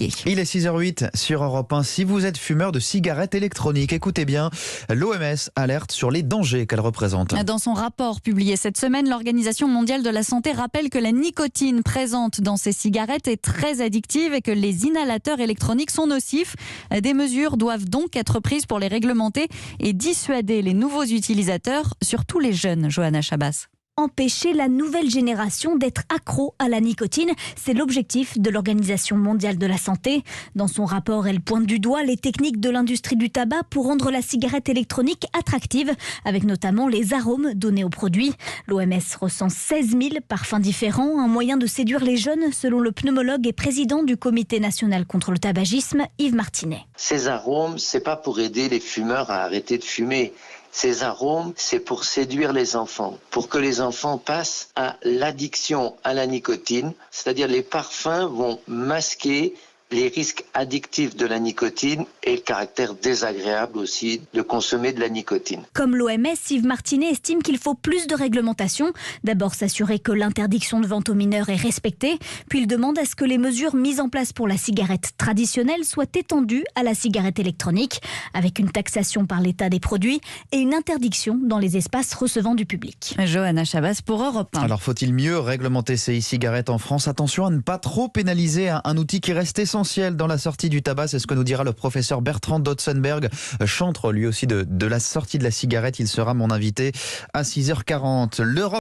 modifié. Il est 6h08 sur Europe 1. Si vous êtes fumeur de cigarettes électroniques, écoutez bien, l'OMS alerte sur les dangers qu'elles représentent. Dans son rapport publié cette semaine, l'Organisation mondiale de la santé rappelle que la nicotine présente dans ces cigarettes est très addictive et que les inhalateurs électroniques sont nocifs. Des mesures doivent donc être prises pour les réglementer et dissuader les nouveaux utilisateurs, surtout les jeunes. Johanna Chabas. Empêcher la nouvelle génération d'être accro à la nicotine, c'est l'objectif de l'Organisation mondiale de la santé. Dans son rapport, elle pointe du doigt les techniques de l'industrie du tabac pour rendre la cigarette électronique attractive, avec notamment les arômes donnés aux produits. L'OMS recense 16 000 parfums différents, un moyen de séduire les jeunes, selon le pneumologue et président du Comité national contre le tabagisme, Yves Martinet. Ces arômes, c'est pas pour aider les fumeurs à arrêter de fumer. Ces arômes, c'est pour séduire les enfants, pour que les enfants passent à l'addiction à la nicotine, c'est-à-dire les parfums vont masquer les risques addictifs de la nicotine et le caractère désagréable aussi de consommer de la nicotine. Comme l'OMS, Yves Martinet estime qu'il faut plus de réglementation. D'abord s'assurer que l'interdiction de vente aux mineurs est respectée, puis il demande à ce que les mesures mises en place pour la cigarette traditionnelle soient étendues à la cigarette électronique, avec une taxation par l'État des produits et une interdiction dans les espaces recevant du public. Johanna Chabas pour Europe 1. Alors faut-il mieux réglementer ces e-cigarettes en France ? Attention à ne pas trop pénaliser un outil qui reste essentiel dans la sortie du tabac, c'est ce que nous dira le professeur Bertrand Dotzenberg, chantre lui aussi de la sortie de la cigarette. Il sera mon invité à 6h40.